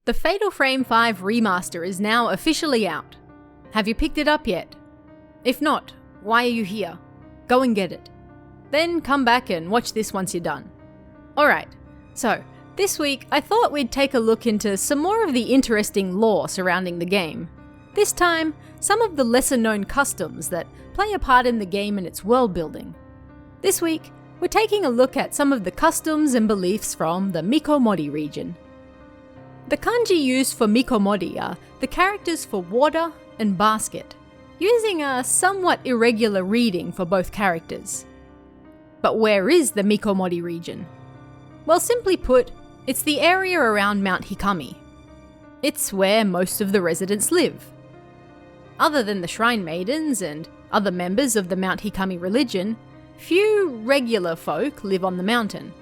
The Fatal Frame 5 remaster is now officially out. Have you picked it up yet? If not, why are you here? Go and get it. Then come back and watch this once you're done. Alright, so this week I thought we'd take a look into some more of the interesting lore surrounding the game. This time, some of the lesser known customs that play a part in the game and its world building. This week, we're taking a look at some of the customs and beliefs from the Mikomori region. The kanji used for Mikomori are the characters for water and basket, using a somewhat irregular reading for both characters. But where is the Mikomori region? Well, simply put, it's the area around Mount Hikami. It's where most of the residents live. Other than the Shrine Maidens and other members of the Mount Hikami religion, few regular folk live on the mountain.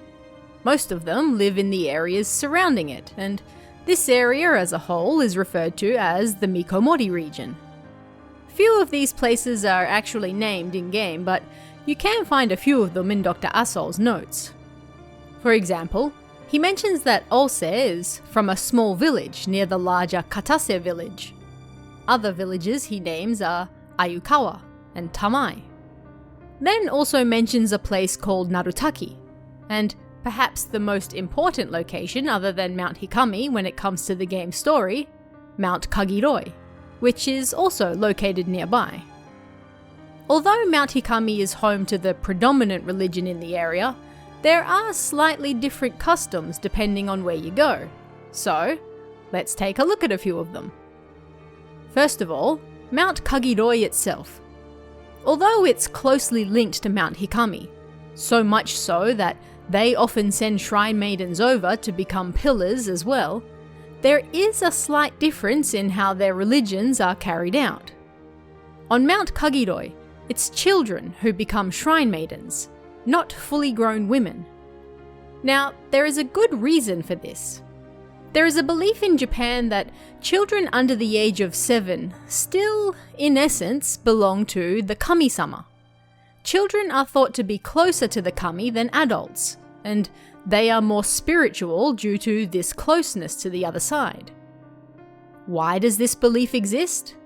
Most of them live in the areas surrounding it, and this area as a whole is referred to as the Mikomori region. Few of these places are actually named in-game, but you can find a few of them in Dr. Asol's notes. For example, he mentions that Olse is from a small village near the larger Katase village. Other villages he names are Ayukawa and Tamai. Then also mentions a place called Narutaki, and perhaps the most important location other than Mount Hikami when it comes to the game's story, Mount Kagiroi, which is also located nearby. Although Mount Hikami is home to the predominant religion in the area, there are slightly different customs depending on where you go. So, let's take a look at a few of them. First of all, Mount Kagiroi itself. Although it's closely linked to Mount Hikami, so much so that they often send Shrine Maidens over to become pillars as well, there is a slight difference in how their religions are carried out. On Mount Kagiroi, it's children who become Shrine Maidens, not fully grown women. Now, there is a good reason for this. There is a belief in Japan that children under the age of 7 still, in essence, belong to the kami-sama. Children are thought to be closer to the kami than adults, and they are more spiritual due to this closeness to the other side. Why does this belief exist?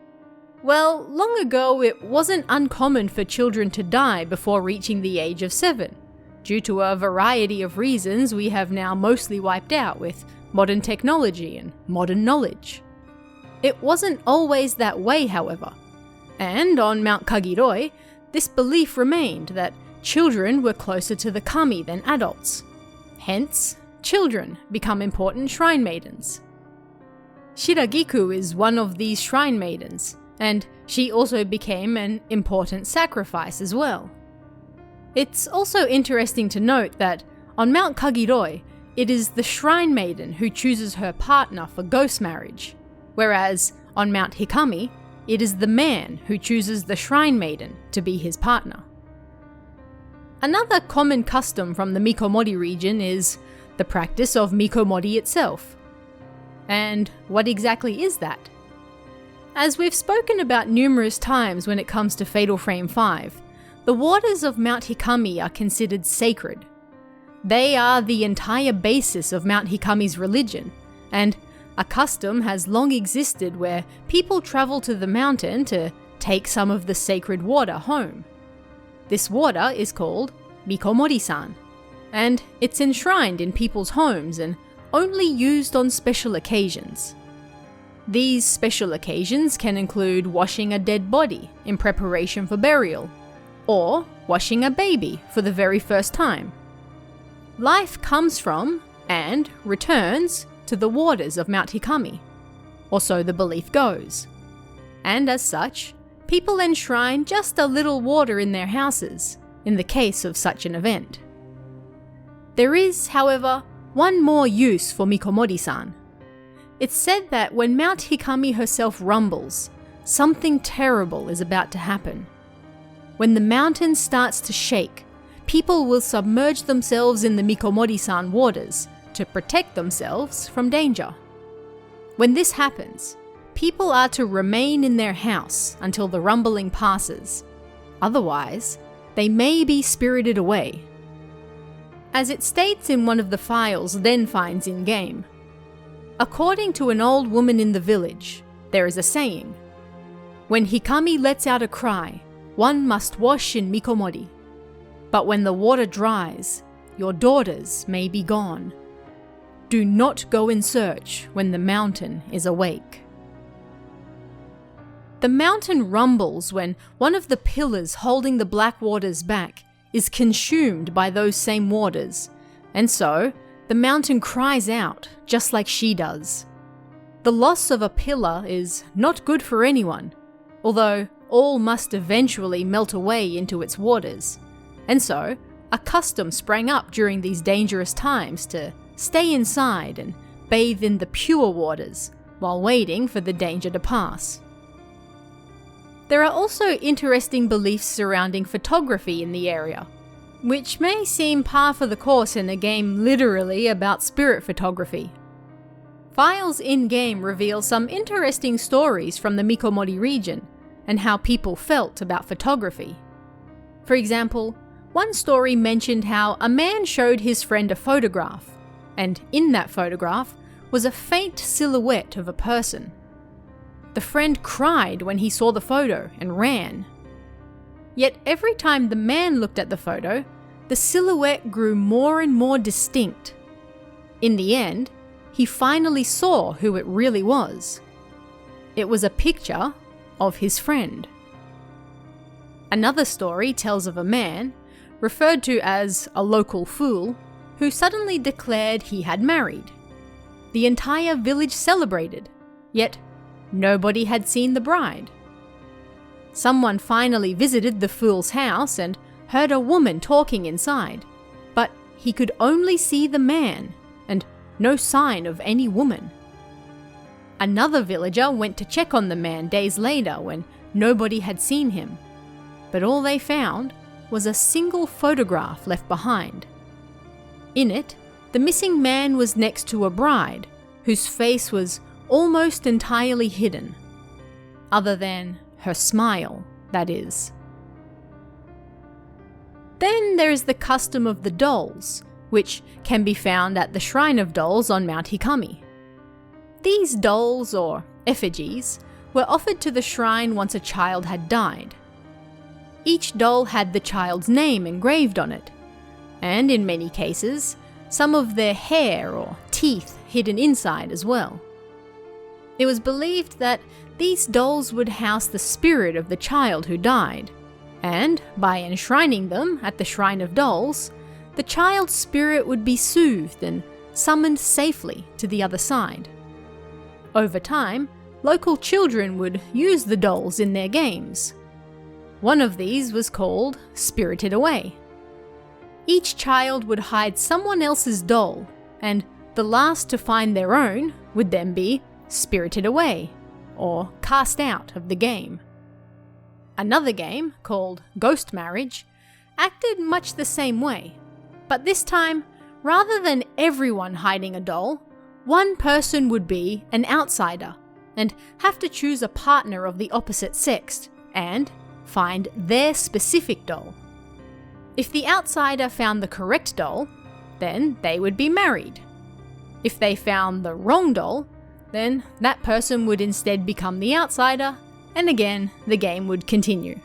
Well, long ago it wasn't uncommon for children to die before reaching the age of 7, due to a variety of reasons we have now mostly wiped out with modern technology and modern knowledge. It wasn't always that way, however, and on Mount Kagiroi, this belief remained that children were closer to the kami than adults. Hence, children become important Shrine Maidens. Shiragiku is one of these Shrine Maidens, and she also became an important sacrifice as well. It's also interesting to note that on Mount Kagiroi, it is the Shrine Maiden who chooses her partner for ghost marriage, whereas on Mount Hikami, it is the man who chooses the Shrine Maiden to be his partner. Another common custom from the Mikomori region is the practice of Mikomori itself. And what exactly is that? As we've spoken about numerous times when it comes to Fatal Frame 5, the waters of Mount Hikami are considered sacred. They are the entire basis of Mount Hikami's religion, and a custom has long existed where people travel to the mountain to take some of the sacred water home. This water is called Mikomori-san, and it's enshrined in people's homes and only used on special occasions. These special occasions can include washing a dead body in preparation for burial, or washing a baby for the very first time. Life comes from, and returns, to the waters of Mount Hikami, or so the belief goes. And as such, people enshrine just a little water in their houses, in the case of such an event. There is, however, one more use for Mikomori-san. It's said that when Mount Hikami herself rumbles, something terrible is about to happen. When the mountain starts to shake, people will submerge themselves in the Mikomori-san waters to protect themselves from danger. When this happens, people are to remain in their house until the rumbling passes. Otherwise, they may be spirited away. As it states in one of the files Then finds in-game, According to an old woman in the village, there is a saying, "When Hikami lets out a cry, one must wash in Mikomori. But when the water dries, your daughters may be gone. Do not go in search when the mountain is awake." The mountain rumbles when one of the pillars holding the black waters back is consumed by those same waters, and so the mountain cries out just like she does. The loss of a pillar is not good for anyone, although all must eventually melt away into its waters, and so a custom sprang up during these dangerous times to stay inside and bathe in the pure waters while waiting for the danger to pass. There are also interesting beliefs surrounding photography in the area, which may seem par for the course in a game literally about spirit photography. Files in-game reveal some interesting stories from the Mikomori region and how people felt about photography. For example, one story mentioned how a man showed his friend a photograph, and in that photograph was a faint silhouette of a person. The friend cried when he saw the photo and ran. Yet every time the man looked at the photo, the silhouette grew more and more distinct. In the end, he finally saw who it really was. It was a picture of his friend. Another story tells of a man, referred to as a local fool, who suddenly declared he had married. The entire village celebrated, yet nobody had seen the bride. Someone finally visited the fool's house and heard a woman talking inside, but he could only see the man and no sign of any woman. Another villager went to check on the man days later when nobody had seen him, but all they found was a single photograph left behind. In it, the missing man was next to a bride whose face was almost entirely hidden, other than her smile, that is. Then there is the custom of the dolls, which can be found at the Shrine of Dolls on Mount Hikami. These dolls, or effigies, were offered to the shrine once a child had died. Each doll had the child's name engraved on it, and in many cases, some of their hair or teeth hidden inside as well. It was believed that these dolls would house the spirit of the child who died, and by enshrining them at the Shrine of Dolls, the child's spirit would be soothed and summoned safely to the other side. Over time, local children would use the dolls in their games. One of these was called Spirited Away. Each child would hide someone else's doll, and the last to find their own would then be spirited away, or cast out of the game. Another game, called Ghost Marriage, acted much the same way, but this time, rather than everyone hiding a doll, one person would be an outsider and have to choose a partner of the opposite sex and find their specific doll. If the outsider found the correct doll, then they would be married. If they found the wrong doll, then that person would instead become the outsider, and again, the game would continue.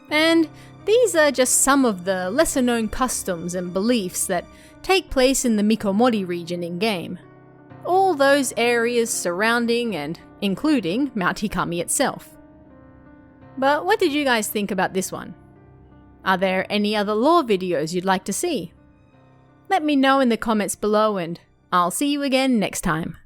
And these are just some of the lesser-known customs and beliefs that take place in the Mikomori region in-game. All those areas surrounding and including Mount Hikami itself. But what did you guys think about this one? Are there any other lore videos you'd like to see? Let me know in the comments below, and I'll see you again next time.